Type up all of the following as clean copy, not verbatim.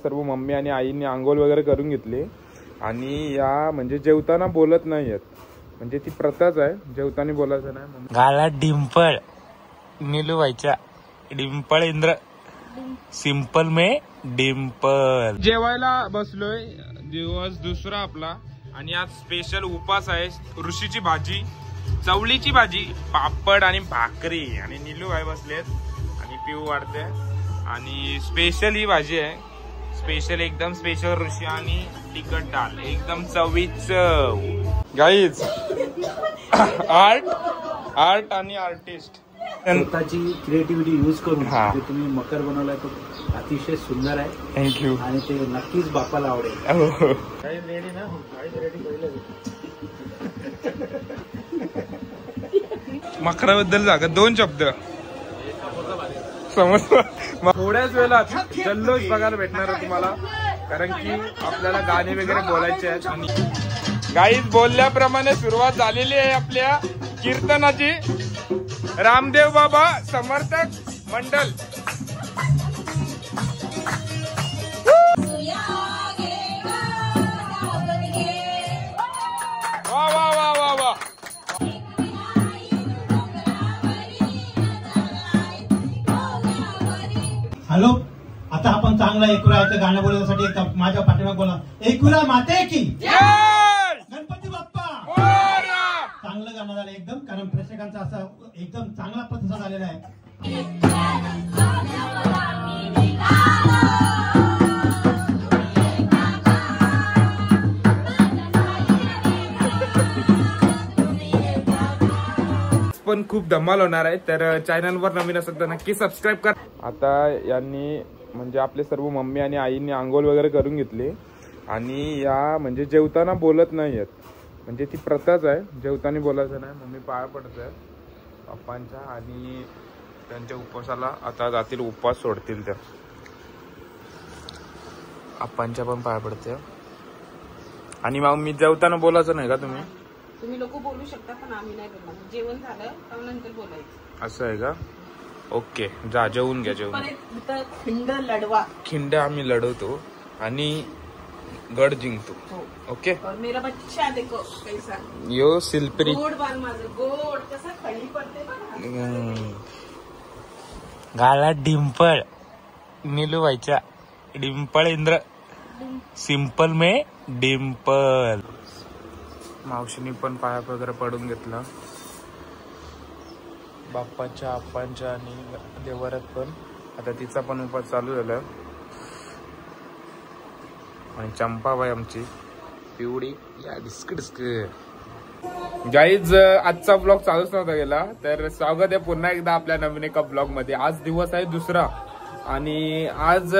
सर्व मम्मी आणि आईने आंघोळ वगैरे करून घेतली आणि या म्हणजे जेवताना बोलत नाहीयेत, म्हणजे ती प्रथाच आहे, जेवताना बोलायचं नाही. गाला डिंपल नीलू व्हायच्या डिंपल इंद्र सिंपल में डिंपल. जेवायला बसलोय, दिवस दुसरा आपला आणि आज स्पेशल उपास आहे. ऋषीची भाजी, चवळीची भाजी, पापड आणि भाकरी आणि नीलू भाई बसलेत आणि पिऊ वाढते आणि स्पेशल ही भाजी आहे. स्पेशल एकदम स्पेशल ऋषी आणि तिखट डाळ एकदम चवीचं. गाईज आर्ट आणि आर्टिस्ट स्वतःची क्रिएटिव्हिटी यूज करून जे तुम्ही मकर बनवलाय तो अतिशय सुंदर आहे. थँक्यू. आणि ते नक्कीच बापाला आवडेल. काही रेडी ना, काही रेडी पहिलं. मकराबद्दल जागा दोन शब्द समज. थोड्याच वेळात जल्लोष बघायला भेटणार आहे तुम्हाला, कारण की आपल्याला गाणे वगैरे बोलायचे आहेत. आणि गाईज बोलल्याप्रमाणे सुरुवात झालेली आहे आपल्या कीर्तनाची. रामदेव बाबा समर्थक मंडल. वा वा वा वा वा. हॅलो, आता आपण चांगला एकुराचं गाणं बोलण्यासाठी माझ्या पाठीमाग बोला. एकुरा माते की गणपती बाप्पा. चांगलं गाणं झालं एकदम, कारण प्रेक्षकांचा असा एकदम चांगला प्रतिसाद आलेला आहे. पण खूप धमाल होणार आहे, तर चॅनलवर नवीन असेल तर नक्की सबस्क्राईब कर. आता यांनी म्हणजे आपले सर्व मम्मी आणि आईने आंघोळ वगैरे करून घेतली आणि या म्हणजे जेवताना बोलत नाहीयेत, म्हणजे ती प्रथाच आहे, जेवताना बोलायचं नाही. मम्मी पाया पडत आहेत पप्पांच्या आणि त्यांच्या उपवासाला आता जातील, उपवास सोडतील. त्या पप्पांच्या पण पाया पडते. आणि मग मी जेवताना बोलायचं नाही का? तुम्ही लोक बोलू शकता पण आम्ही नाही बोलणार. जेवण झालं नंतर बोलायचं. असं आहे का? ओके, जा जेवून घ्या. जेवून खिंड लढवा. खिंड आम्ही लढवतो आणि गड जिंकतो. ओके. मेरा बच्चा देखो कैसा. यो शिल्परी गोड बाल माझं गोड कसा खडी पडते बघा. गाला डिंपल नीलू व्हायच्या डिंपल इंद्र सिंपल में डिंपल. मावशीनी पण पाया वगैरे पडून घेतला बाप्पाच्या, आप्पांच्या आणि देवाऱ्यात पण. आता तिचा पण उपास चालू झाला. आणि चंपाबाई आमची पिवडी या डिस्क डिस्क. गाईज आजचा ब्लॉग चालूच नव्हता गेला, तर स्वागत आहे पुन्हा एकदा आपल्या नवीन एका ब्लॉग मध्ये. आज दिवस आहे दुसरा आणि आज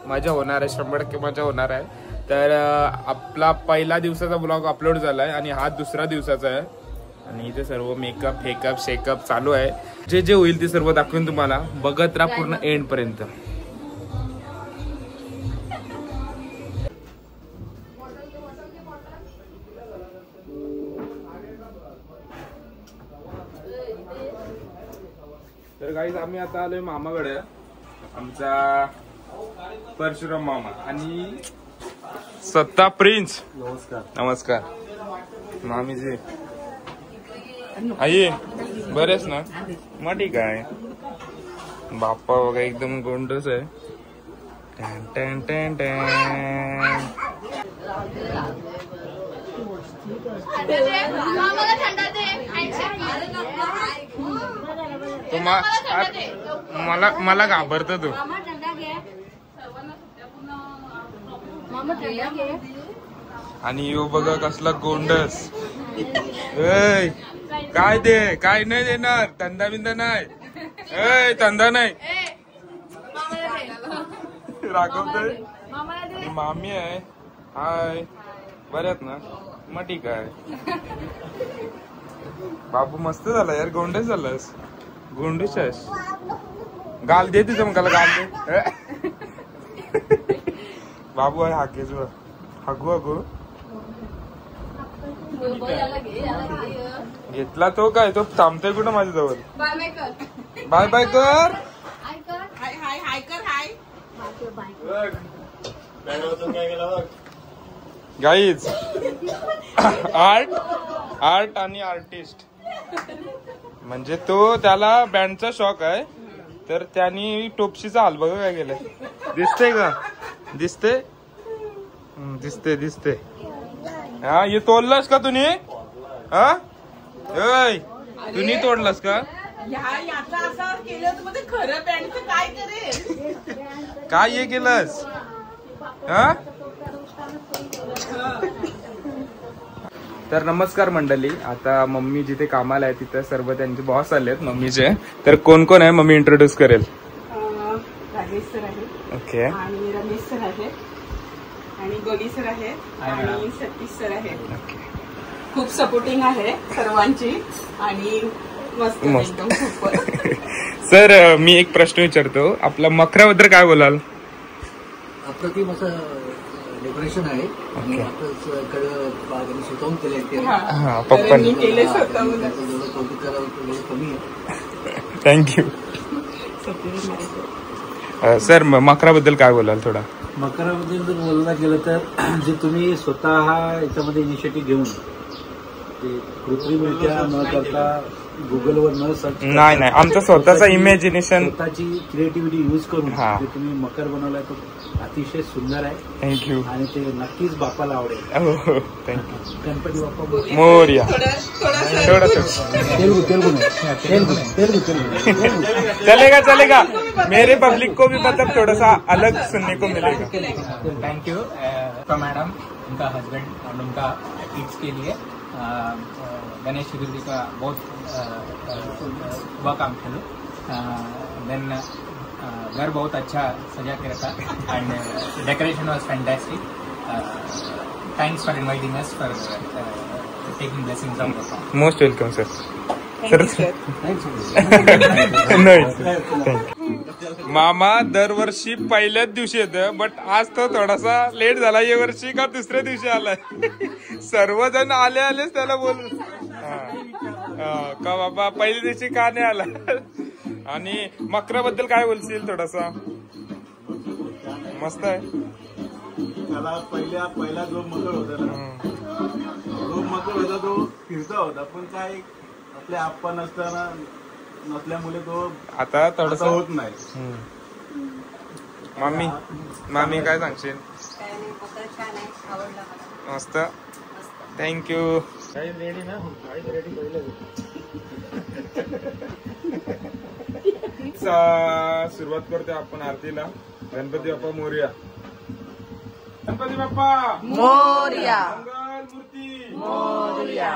मजा होणार आहे, 100% मजा होणार आहे. तर आपला पहिला दिवसाचा ब्लॉग अपलोड झालाय आणि हा दुसरा दिवसाचा आहे. आणि इथे सर्व मेकअप फेकअप शेकअप चालू आहे. जे जे होईल ते सर्व दाखवून तुम्हाला बघत राहा पूर्ण एंड पर्यंत. तर गाईज आम्ही आता आलोय मामाकडे, आमचा परशुराम मामा आणि सत्ता प्रिन्स. नमस्कार. नमस्कार मामीजी. आई बरेच ना? मग ठीक आहे. बाप्पा बघा एकदम गोंडस आहे. टॅन टॅन टॅन टॅन. मला घाबरतो तू. आणि यो बघा कसला गोंडस. काय दे, काय नाही देणार. धंदा बिंदा नाही. धंदा नाही. रागवतोय. मामी आहे. हाय, बऱ्यात ना? मग ठीक आहे. बाबू मस्त झाला यार, गोंडस झालास. गोंडस आहेस. गाल दे तिथं मग, गाल दे. बाबू आहे हाकेच. हागू हागू घेतला तो. काय तो थांबतोय कुठं माझ्याजवळ? बाय बाय कर. गाईज आर्ट आणि आर्टिस्ट म्हणजे तो त्याला बँडचा शॉक आहे तर त्यांनी टोपशीचा हाल बघा काय केलंय. दिसतंय का? दिसते दिसते दिसते. हा हे तोडलंस का तुम्ही? हा तुम्ही तोडलंस का? असं केलं तर मध्ये खरं पॅन्ट काय करेल? काय हे केलंस? हा तर नमस्कार मंडळी. आता मम्मी जिथे कामाला आहे तिथे सर्व त्यांचे बॉस आलेत मम्मीचे. तर कोण कोण आहे मम्मी इंट्रोड्यूस करेल. राजेश सर आहे, ओके, आणि रमेश सर आहे, आणि गोली सर आहे, आणि सतीश सर आहे. खूप सपोर्टिंग आहे सर्वांची आणि मस्त एकदम खूप. सर मी एक प्रश्न विचारतो, आपला मकराबद्दल काय बोलाल? अप्रतिम असं डेकोरेशन आहे आणि आपण स्वतःहून केले. पप्पांनी केले स्वतःहून. कौतुक करावं थोडं कमी आहे. थँक्यू. सर मकराबद्दल काय बोलाल थोडा? मकराबद्दल जर बोलायला गेलं तर जे तुम्ही स्वतः याच्यामध्ये इनिशिएटिव्ह घेऊन ते कृत्रिमरित्या न करता गुगलवर न सर्च, नाही आमचं स्वतःचा इमॅजिनेशन, स्वतःची क्रिएटिव्हिटी यूज करून हा. जे तुम्ही मकर बनवलाय तो अतिशय सुंदर आहे. थँक्यू. आणि ते नक्कीच बापाला आवडेल. थँक्यू. गणपती बाप्पा मोरया. चलेगा. मेरे पब्लिक को भी मतलब थोड़ा सा अलग सुनने को मिलेगा. थैंक यू मैडम, उनका हस्बैंड और उनका किड्स के लिए गणेश चतुर्थी का बहुत शुभकामनाएं. देन घर बहुत अच्छा सजा के रखा एंड डेकोरेशन वाज fantastic. Thanks for inviting us for taking blessings of God. Most welcome sir. मामा दरवर्षी पहिल्याच दिवशी येतं, बट आज तो थोडासा लेट झाला. या वर्षी का दुसऱ्या दिवशी आलाय. सर्वजण आलेच त्याला बोल का बाबा पहिल्या दिवशी का नाही आला. आणि मकराबद्दल काय बोलशील थोडासा? मस्त आहे. त्याला पहिला जो मकर होता ना, जो मकर होता तो फिरता होता, पण काय आपल्या आप्पा नसल्यामुळे तो आता थोडस होत नाही. मामी काय सांगशील? मस्त, थँक्यू. रेडी ना, रेडी सुरुवात करतो आपण आरतीला. गणपती बाप्पा मोरया. गणपती बाप्पा मोरया. मंगल मूर्ती मोरया.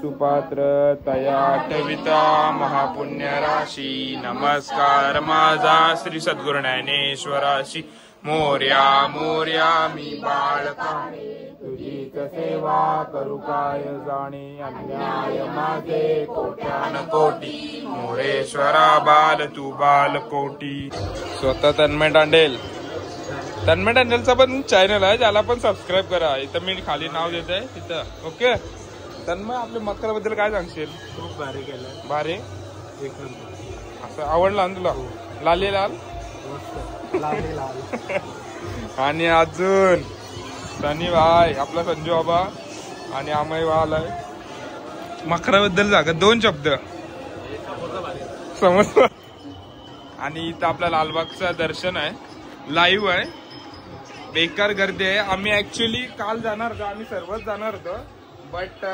सुपात्र तया ठविता महापुण्य राशी. नमस्कार माझा श्री सद्गुरु ज्ञानेश्वराशी. मोर्या मोर्या मी बाळका, तुझीच सेवा करू काय जाणे. अन्याय माझे कोट्यान कोटी, मोरेश्वरा बाल तू बाल कोटी. स्वतः तन्मय दांडेलचा पण चॅनल आहे, ज्याला पण सबस्क्राईब करा. इथं मी खाली नाव देत आहे तिथं. ओके. तन्मय आपल्या मकराबद्दल काय सांगशील? खूप भारी केलं. भारी. एक नंबर. असं आवडला ना तुला? लाली लाल. आणि अजून सनी भाई, आपला संजू बाबा आणि अमय भाई आलाय. मकराबद्दल सांगा 2 शब्द. समजलं. आणि इथं आपला लालबागचं दर्शन आहे, लाईव्ह आहे. बेकार गर्दी आहे. आम्ही ऍक्च्युली काल जाणार होतो, आम्ही सर्वच जाणार होतो, बट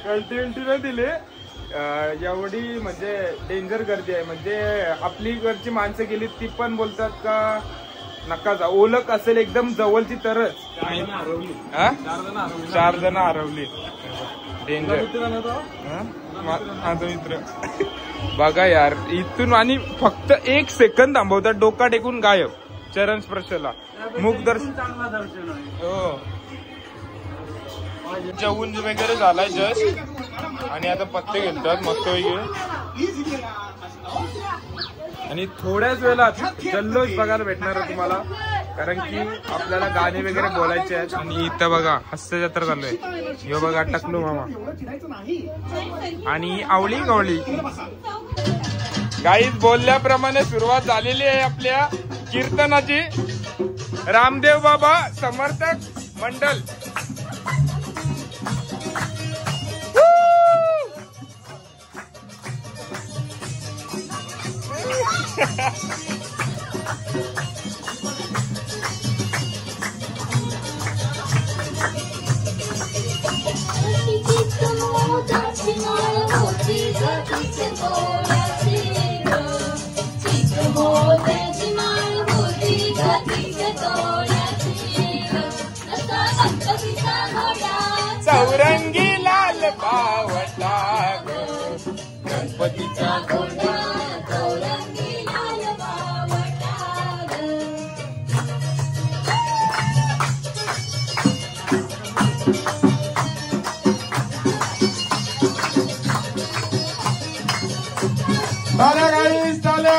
कल्टिव्हिटी नाही दिली. एवढी म्हणजे डेंजर गर्दी आहे. म्हणजे आपली इकडची माणसं गेली ती पण बोलतात का नका जा. ओळख असेल एकदम जवळची तरच. 4 जण हरवली. डेंजर. माझा मित्र बघा यार, इथून आणि फक्त 1 सेकंद थांबवतात, डोका टेकून गायब. चरण स्पर्शला मुख दर्शन. हो, जेवून वगैरे झालाय जस्ट आणि आता पत्ते घेतात मस्त वगैरे. आणि थोड्याच वेळात जल्लोष बघायला भेटणार आहे तुम्हाला, कारण की आपल्याला गाणे वगैरे बोलायचे आहेत. आणि इथं बघा हास्य जत्रा चालू आहे. यो बघा टकलू मामा आणि आवळी गवळी. गाईज बोलल्याप्रमाणे सुरुवात झालेली आहे आपल्या कीर्तनाची. रामदेव बाबा समर्थक मंडल. चौरंगी लाल बावटा गणपतीचा घोडा. चौरंगी लाल बावटा. चाल्या गाईस चाल्या.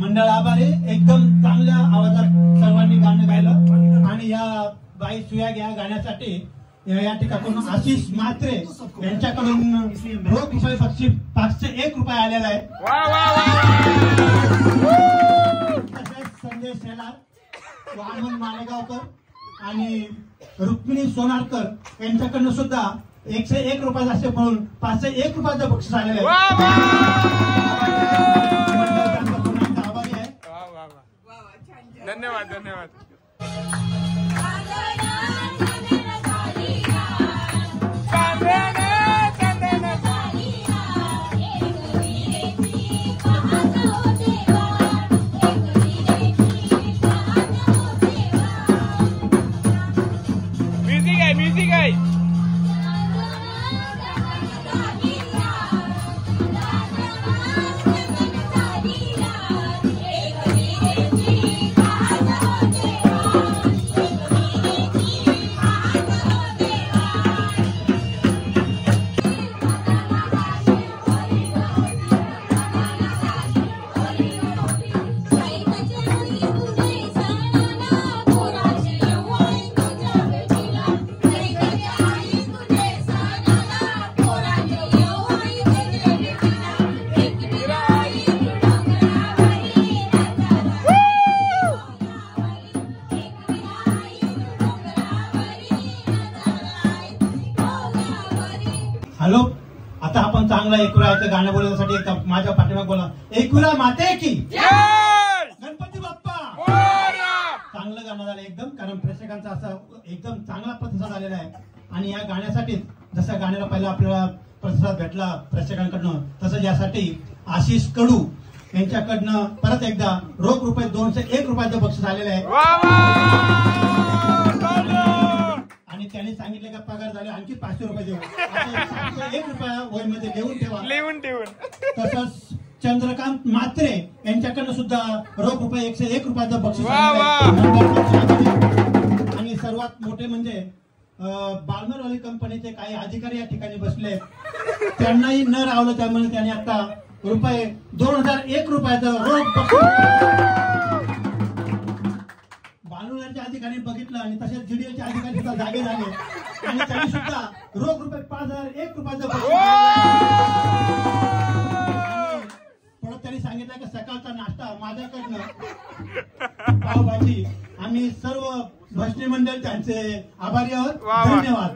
मंडळ आभारी. एकदम चांगल्या आवाजात सर्वांनी गाणं गायलं. आणि या बाई सुया घ्या गाण्यासाठी या ठिकाणून आशिष म्हात्रे यांच्याकडून रोख रुपये बक्षीस 501 रुपये आलेला आहे. तसेच संजय शेलार, वामन मालेगावकर आणि रुक्मिणी सोनारकर यांच्याकडून सुद्धा 101 रुपयाचा असे म्हणून 501 रुपयाचं बक्षीस आलेलं आहे. धन्यवाद धन्यवाद. म्युझिक आहे म्युझिक आहे. हॅलो, आता आपण चांगला एकविराचं गाणं बोलण्यासाठी माझ्या पाठीमागे बोला. एकविरा माते की गणपती बाप्पा. चांगलं गाणं झालं एकदम, कारण प्रेक्षकांचा असा एकदम चांगला प्रतिसाद आलेला आहे. आणि या गाण्यासाठी जसं गाण्याला पहिला आपल्याला प्रतिसाद भेटला प्रेक्षकांकडनं, तसंच यासाठी आशिष कडू यांच्याकडनं परत एकदा रोख रुपये 201 रुपयाचं बक्षीस आलेलं आहे. आणि त्यांनी सांगितले का पगार झाले आणखी 500 रुपये देऊ. 1 रुपया वहीमध्ये लिहून ठेवा. तसंच चंद्रकांत म्हात्रे यांच्याकडनं सुद्धा रोख रुपये 101 रुपयाचं बक्षीस. आणि सर्वात मोठे म्हणजे बार्मरवाली कंपनीचे काही अधिकारी या ठिकाणी बसले, त्यांनाही न रावलं, त्यामुळे त्यांनी आता रुपये 2001 रुपयाचं रोख बार्मरच्या अधिकारी बघितलं आणि तसेच जीडीएचे अधिकारी सुद्धा जागे झाले आणि त्यांनी सुद्धा रोख रुपये 5001 रुपयाचं परत त्यांनी सांगितलं की सकाळचा नाश्ता माझ्याकडनं पावभाजी. आम्ही सर्व भजनी मंडळ त्यांचे आभारी आहोत. धन्यवाद.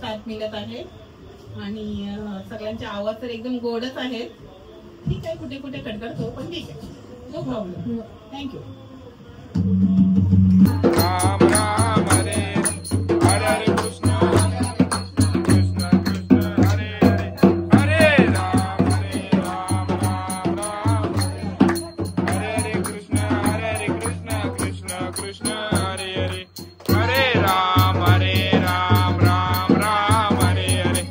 साथ मिळत आहे आणि सगळ्यांचे आवाज तर एकदम गोडच आहेत. ठीक आहे, कुठे कुठे कडकडतो पण ठीक आहे, no problem. Thank you. Ram Ram हरे हरे हरे कृष्ण कृष्ण कृष्ण हरे हरे हरे राम राम राम हरे हरे कृष्ण कृष्ण कृष्ण हरे हरे हरे राम राम हरे हरे.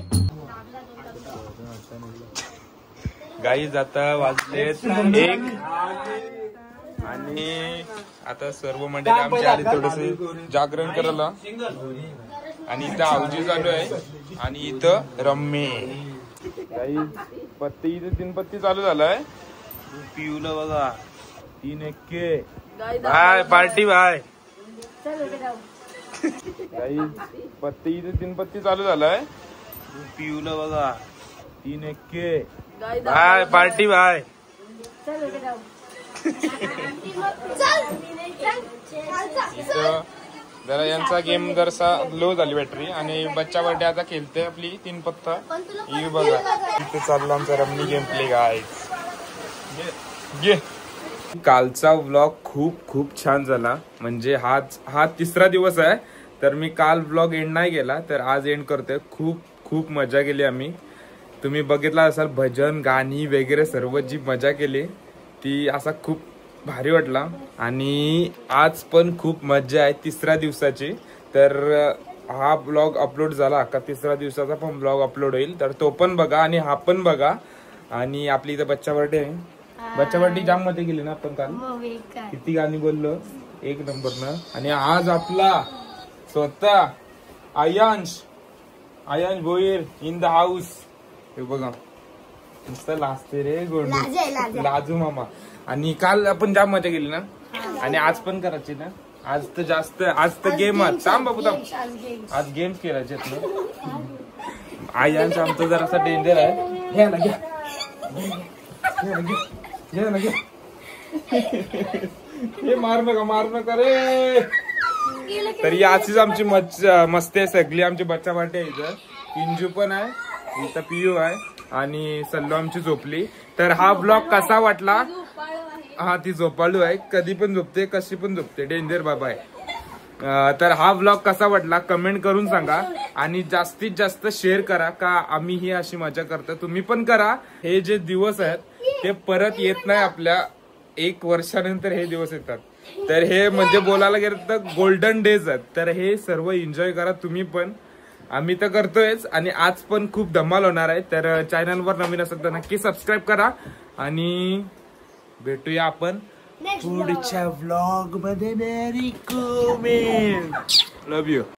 गाईज आता वाजलेत 1 आणि आता सर्व मंडळी आमची आली थोडस जागरण करायला आणि इथं आवजी चालू आहे आणि इथं रम्मे गाईज पत्ती इथे 3 पत्ती चालू झालाय. पिऊला बघा 3 एक्के बाय पार्टी बाय. गाईज पत्ती इथे 3 पत्ती चालू झालाय. पिऊला बघा 3 एक्के बाय पार्टी बाय. जरा यांचा गेम जरासा लो झाली बॅटरी आणि बच्चा बर्थडे आता खेळते आपली 3 पत्ता. ही बघा इथे चालला आमचा रम्मी गेम प्ले गाईज. कालचा व्लॉग खूप खूप छान झाला. म्हणजे हा 3रा दिवस आहे तर मी काल व्लॉग एंड नाही केला तर आज एंड करतोय. खूप खूप मजा केली आम्ही. तुम्ही बघितला असाल भजन गाणी वगैरे सर्व जी मजा केली ती असा खूप भारी वाटला. आणि आज पण खूप मजा आहे 3ऱ्या दिवसाची. तर हा ब्लॉग अपलोड झाला का 3ऱ्या दिवसाचा पण ब्लॉग अपलोड होईल, तर तो पण बघा आणि हा पण बघा. आणि आपली इथं बच्चा बर्थडे आहे. बच्चा बर्थडे जाम मध्ये गेली ना आपण काल, किती गाणी बोललो 1 नंबरनं. आणि आज आपला स्वतः Aayansh Bhoir in the house. हे बघा नुसतं लाजते रे गोंडू, लाजू मामा. आणि काल आपण जाम मजा केली ना, आणि आज पण करायची ना. आज तर जास्त, आज तर गेम थांब बाबू थांब, आज गेम्स करायचे ना. आयांश आमचं जरासा डेंजर आहे. घ्या ना घ्या हे मार नका रे. तर याचीच आमची मस्ती आहे सगळी. आमची बच्चा पार्टी आहे इथं. पिंजू पण आहे इथं, पियू आहे आणि सल्लू आमची झोपली. तर हा ब्लॉग कसा वाटला? हा ती झोपाळू आहे, कधी पण झोपते कशी पण झोपते, डेंजर बाबा आहे. तर हा ब्लॉग कसा वाटला कमेंट करून सांगा. आणि जास्तीत जास्त शेअर करा का आम्ही ही अशी मजा करतो, तुम्ही पण करा. हे जे दिवस आहेत ते परत येत नाही आपल्या, 1 वर्षानंतर हे दिवस येतात. तर हे म्हणजे बोलायला गेलं तर गोल्डन डेज आहेत. तर हे सर्व एन्जॉय करा तुम्ही पण, आम्ही तर करतोयच. आणि आज पण खूप धमाल होणार आहे. तर चॅनलवर नवीन असेल तर नक्की सबस्क्राईब करा. आणि भेटूया आपण पुढच्या व्लॉग मध्ये. मेरी कमेंट, लव्ह यू.